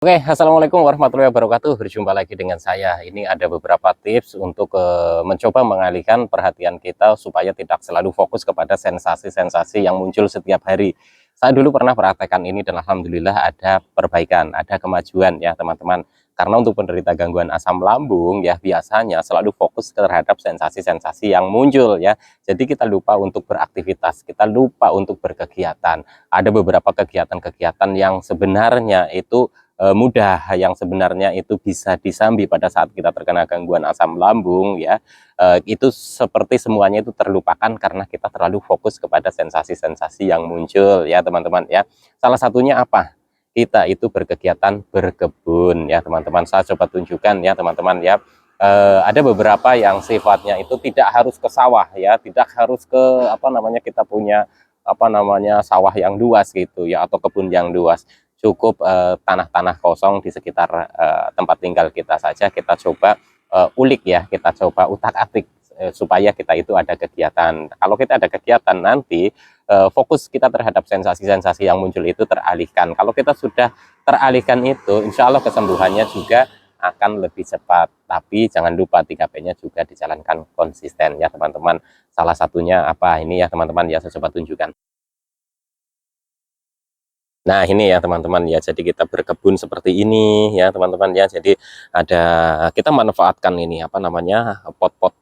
Oke, assalamualaikum warahmatullahi wabarakatuh. Berjumpa lagi dengan saya. Ini ada beberapa tips untuk mencoba mengalihkan perhatian kita supaya tidak selalu fokus kepada sensasi-sensasi yang muncul setiap hari. Saya dulu pernah praktekkan ini dan alhamdulillah ada perbaikan, ada kemajuan ya teman-teman. Karena untuk penderita gangguan asam lambung ya biasanya selalu fokus terhadap sensasi-sensasi yang muncul ya. Jadi kita lupa untuk beraktivitas, kita lupa untuk berkegiatan. Ada beberapa kegiatan-kegiatan yang sebenarnya itu mudah, yang sebenarnya itu bisa disambi pada saat kita terkena gangguan asam lambung ya. Itu seperti semuanya itu terlupakan karena kita terlalu fokus kepada sensasi-sensasi yang muncul ya teman-teman ya. Salah satunya apa? Kita itu berkegiatan berkebun ya teman-teman. Saya coba tunjukkan ya teman-teman ya. Ada beberapa yang sifatnya itu tidak harus ke sawah ya, tidak harus ke kita punya sawah yang luas gitu ya, atau kebun yang luas. Cukup tanah-tanah kosong di sekitar tempat tinggal kita saja kita coba ulik ya, kita coba utak-atik supaya kita itu ada kegiatan. Kalau kita ada kegiatan nanti fokus kita terhadap sensasi-sensasi yang muncul itu teralihkan. Kalau kita sudah teralihkan itu, insya Allah kesembuhannya juga akan lebih cepat. Tapi jangan lupa 3P-nya juga dijalankan konsisten ya teman-teman. Salah satunya apa ini ya teman-teman ya, saya coba tunjukkan. Nah ini ya teman-teman ya, jadi kita berkebun seperti ini ya teman-teman ya. Jadi ada, kita manfaatkan ini pot-pot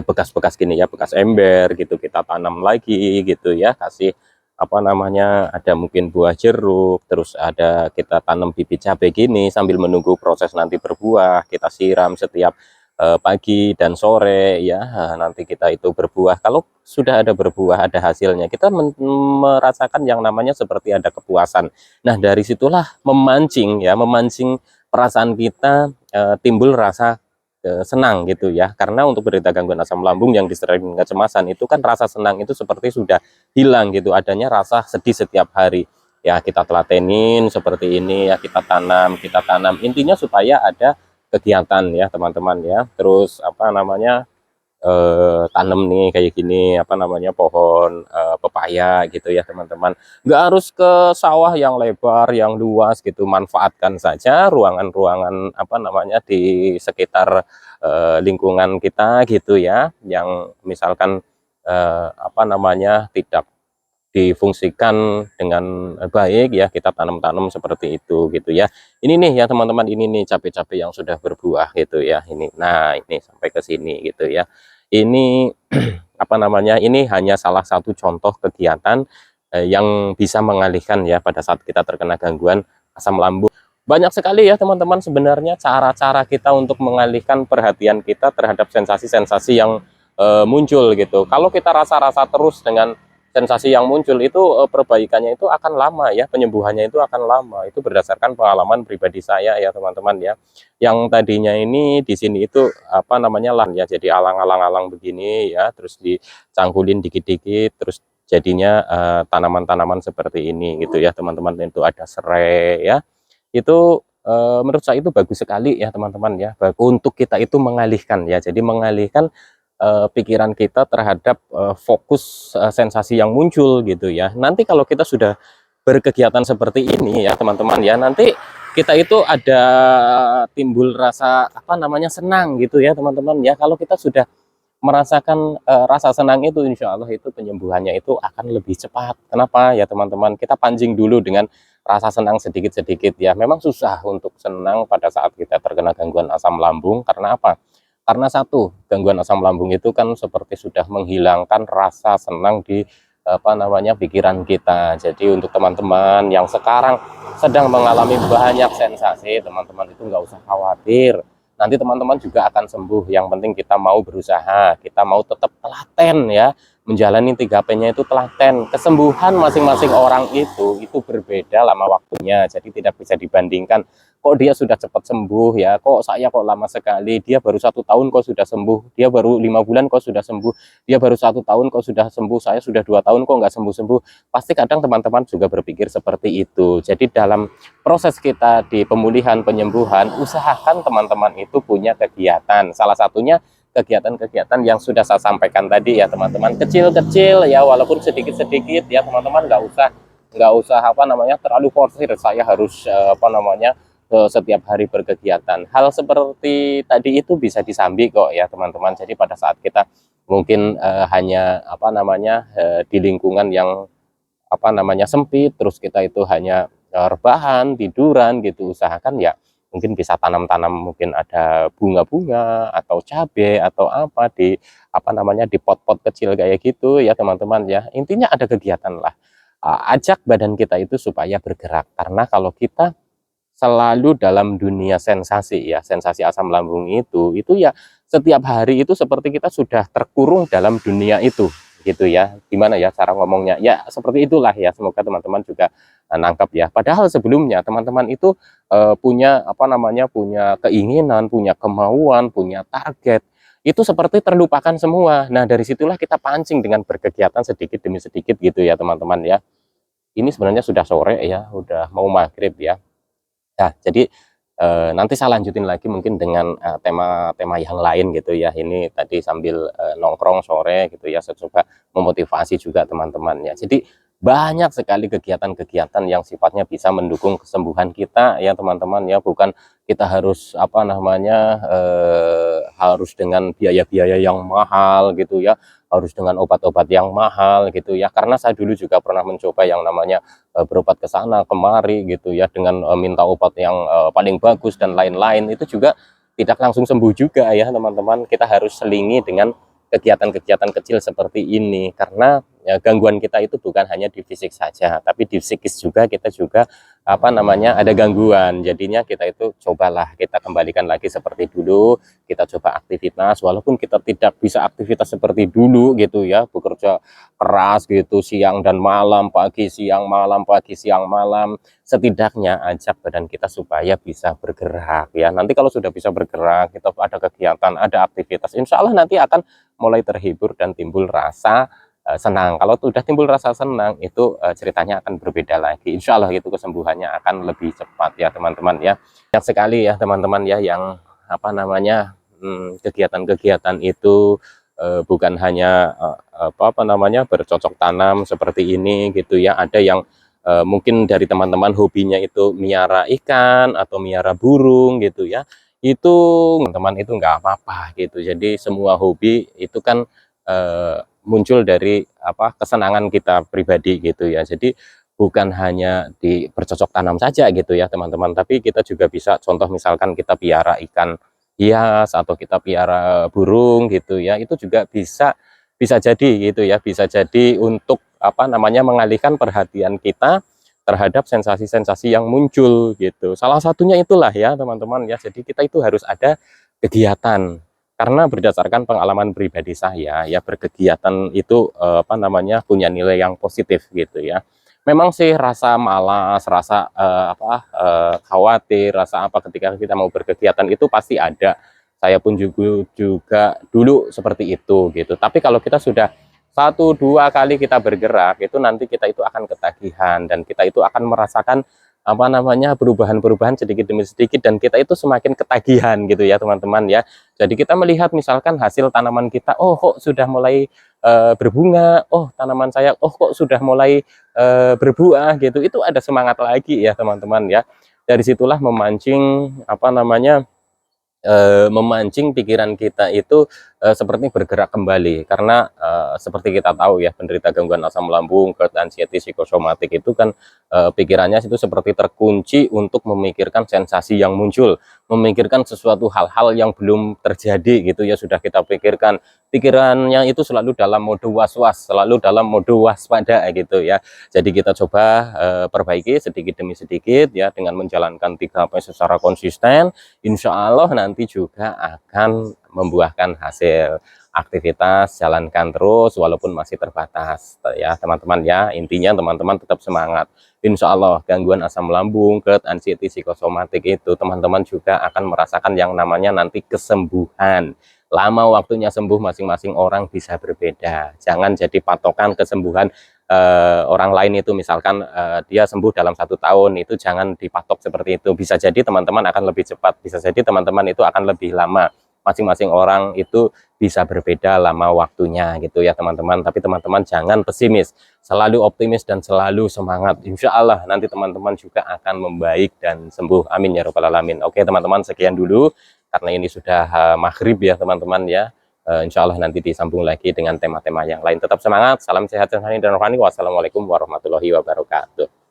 bekas-bekas gini ya, bekas ember gitu, kita tanam lagi gitu ya, kasih ada mungkin buah jeruk, terus ada kita tanam bibit cabai gini sambil menunggu proses nanti berbuah. Kita siram setiap pagi dan sore ya, nanti kita itu berbuah. Kalau sudah ada berbuah, ada hasilnya, kita merasakan yang namanya seperti ada kepuasan. Nah dari situlah memancing ya, memancing perasaan kita, timbul rasa senang gitu ya. Karena untuk penderita gangguan asam lambung yang disertai dengan kecemasan itu kan rasa senang itu seperti sudah hilang gitu, adanya rasa sedih setiap hari ya. Kita telatenin seperti ini ya, kita tanam, intinya supaya ada kegiatan ya teman-teman ya. Terus tanam nih kayak gini pohon pepaya gitu ya teman-teman. Nggak harus ke sawah yang lebar yang luas gitu, manfaatkan saja ruangan-ruangan di sekitar lingkungan kita gitu ya, yang misalkan tidak difungsikan dengan baik ya, kita tanam-tanam seperti itu gitu ya. Ini nih ya teman-teman, ini nih cabai-cabai yang sudah berbuah gitu ya ini. Nah ini sampai ke sini gitu ya. Ini ini hanya salah satu contoh kegiatan yang bisa mengalihkan ya pada saat kita terkena gangguan asam lambung. Banyak sekali ya teman-teman sebenarnya cara-cara kita untuk mengalihkan perhatian kita terhadap sensasi-sensasi yang muncul gitu. Kalau kita rasa-rasa terus dengan sensasi yang muncul itu, perbaikannya itu akan lama ya, penyembuhannya itu akan lama. Itu berdasarkan pengalaman pribadi saya ya teman-teman ya. Yang tadinya ini di sini itu ya, jadi alang-alang begini ya, terus dicangkulin dikit-dikit, terus jadinya tanaman-tanaman seperti ini gitu ya teman-teman. Itu ada serai ya. Itu menurut saya itu bagus sekali ya teman-teman ya, untuk kita itu mengalihkan ya. Jadi mengalihkan pikiran kita terhadap fokus sensasi yang muncul gitu ya. Nanti kalau kita sudah berkegiatan seperti ini ya teman-teman ya, nanti kita itu ada timbul rasa senang gitu ya teman-teman ya. Kalau kita sudah merasakan rasa senang itu, insya Allah itu penyembuhannya itu akan lebih cepat. Kenapa ya teman-teman? Kita pancing dulu dengan rasa senang sedikit-sedikit ya. Memang susah untuk senang pada saat kita terkena gangguan asam lambung. Karena apa? Karena satu, gangguan asam lambung itu kan seperti sudah menghilangkan rasa senang di pikiran kita. Jadi untuk teman-teman yang sekarang sedang mengalami banyak sensasi, teman-teman itu nggak usah khawatir. Nanti teman-teman juga akan sembuh. Yang penting kita mau berusaha, kita mau tetap telaten ya, menjalani 3P-nya itu telaten. Kesembuhan masing-masing orang itu berbeda lama waktunya, jadi tidak bisa dibandingkan. Kok dia sudah cepat sembuh ya, kok saya kok lama sekali, dia baru 1 tahun kok sudah sembuh, dia baru 5 bulan kok sudah sembuh, dia baru 1 tahun kok sudah sembuh, saya sudah 2 tahun kok nggak sembuh-sembuh. Pasti kadang teman-teman juga berpikir seperti itu. Jadi dalam proses kita di pemulihan penyembuhan, usahakan teman-teman itu punya kegiatan. Salah satunya kegiatan-kegiatan yang sudah saya sampaikan tadi ya teman-teman, kecil-kecil ya, walaupun sedikit-sedikit ya teman-teman, nggak usah apa namanya terlalu forsir saya harus apa namanya setiap hari berkegiatan. Hal seperti tadi itu bisa disambi kok ya teman-teman. Jadi pada saat kita mungkin hanya apa namanya di lingkungan yang apa namanya sempit, terus kita itu hanya rebahan, tiduran gitu, usahakan ya mungkin bisa tanam-tanam, mungkin ada bunga-bunga atau cabai atau apa di apa namanya di pot-pot kecil kayak gitu ya teman-teman ya. Intinya ada kegiatan lah. Ajak badan kita itu supaya bergerak, karena kalau kita selalu dalam dunia sensasi ya, sensasi asam lambung itu ya setiap hari itu seperti kita sudah terkurung dalam dunia itu gitu ya. Gimana ya cara ngomongnya ya, seperti itulah ya, semoga teman-teman juga nangkap ya. Padahal sebelumnya teman-teman itu punya apa namanya, punya keinginan, punya kemauan, punya target, itu seperti terlupakan semua. Nah dari situlah kita pancing dengan berkegiatan sedikit demi sedikit gitu ya teman-teman ya. Ini sebenarnya sudah sore ya, udah mau maghrib ya. Nah, jadi nanti saya lanjutin lagi mungkin dengan tema-tema yang lain gitu ya. Ini tadi sambil nongkrong sore gitu ya, saya coba memotivasi juga teman-teman ya. Jadi banyak sekali kegiatan-kegiatan yang sifatnya bisa mendukung kesembuhan kita ya teman-teman ya. Bukan kita harus apa namanya harus dengan biaya-biaya yang mahal gitu ya, harus dengan obat-obat yang mahal gitu ya. Karena saya dulu juga pernah mencoba yang namanya berobat ke sana kemari gitu ya, dengan minta obat yang paling bagus dan lain-lain, itu juga tidak langsung sembuh juga ya teman-teman. Kita harus selingi dengan kegiatan-kegiatan kecil seperti ini, karena ya, gangguan kita itu bukan hanya di fisik saja, tapi di psikis juga kita juga apa namanya ada gangguan. Jadinya kita itu cobalah kita kembalikan lagi seperti dulu, kita coba aktivitas walaupun kita tidak bisa aktivitas seperti dulu gitu ya, bekerja keras gitu siang dan malam, pagi siang malam, pagi siang malam. Setidaknya ajak badan kita supaya bisa bergerak ya. Nanti kalau sudah bisa bergerak, kita ada kegiatan, ada aktivitas, insya Allah nanti akan mulai terhibur dan timbul rasa senang. Kalau sudah timbul rasa senang, itu ceritanya akan berbeda lagi. Insya Allah itu kesembuhannya akan lebih cepat ya teman-teman ya. Banyak sekali ya teman-teman ya yang apa namanya kegiatan-kegiatan itu bukan hanya apa namanya bercocok tanam seperti ini gitu ya. Ada yang mungkin dari teman-teman hobinya itu miara ikan atau miara burung gitu ya. Itu teman-teman itu nggak apa-apa gitu. Jadi semua hobi itu kan muncul dari apa kesenangan kita pribadi gitu ya. Jadi bukan hanya di bercocok tanam saja gitu ya teman-teman, tapi kita juga bisa contoh misalkan kita piara ikan hias atau kita piara burung gitu ya, itu juga bisa bisa jadi gitu ya, bisa jadi untuk apa namanya mengalihkan perhatian kita terhadap sensasi-sensasi yang muncul gitu. Salah satunya itulah ya teman-teman ya. Jadi kita itu harus ada kegiatan, karena berdasarkan pengalaman pribadi saya ya, berkegiatan itu apa namanya punya nilai yang positif gitu ya. Memang sih rasa malas, rasa khawatir, rasa apa ketika kita mau berkegiatan itu pasti ada. Saya pun juga dulu seperti itu gitu. Tapi kalau kita sudah satu dua kali kita bergerak, itu nanti kita itu akan ketagihan dan kita itu akan merasakan apa namanya perubahan-perubahan sedikit demi sedikit, dan kita itu semakin ketagihan gitu ya teman-teman ya. Jadi kita melihat misalkan hasil tanaman kita, oh kok sudah mulai berbunga, oh tanaman saya oh kok sudah mulai berbuah gitu, itu ada semangat lagi ya teman-teman ya. Dari situlah memancing apa namanya memancing pikiran kita itu seperti bergerak kembali, karena seperti kita tahu ya, penderita gangguan asam lambung, GERD, anxiety, psikosomatik itu kan pikirannya itu seperti terkunci untuk memikirkan sensasi yang muncul, memikirkan sesuatu hal-hal yang belum terjadi gitu ya, sudah kita pikirkan, pikirannya itu selalu dalam mode was-was, selalu dalam mode waspada gitu ya. Jadi kita coba perbaiki sedikit demi sedikit ya, dengan menjalankan 3P secara konsisten, insya Allah nanti juga akan membuahkan hasil. Aktivitas jalankan terus walaupun masih terbatas ya teman-teman ya. Intinya teman-teman tetap semangat, insya Allah gangguan asam lambung, GERD, anxiety, psikosomatik itu teman-teman juga akan merasakan yang namanya nanti kesembuhan. Lama waktunya sembuh masing-masing orang bisa berbeda. Jangan jadi patokan kesembuhan orang lain itu, misalkan dia sembuh dalam 1 tahun, itu jangan dipatok seperti itu. Bisa jadi teman-teman akan lebih cepat, bisa jadi teman-teman itu akan lebih lama. masing-masing orang itu bisa berbeda lama waktunya gitu ya teman-teman. Tapi teman-teman jangan pesimis, selalu optimis dan selalu semangat. Insya Allah nanti teman-teman juga akan membaik dan sembuh, amin ya robbal alamin. Oke teman-teman, sekian dulu karena ini sudah maghrib ya teman-teman ya. Insya Allah nanti disambung lagi dengan tema-tema yang lain. Tetap semangat, salam sehat dan rohani. Wassalamualaikum warahmatullahi wabarakatuh.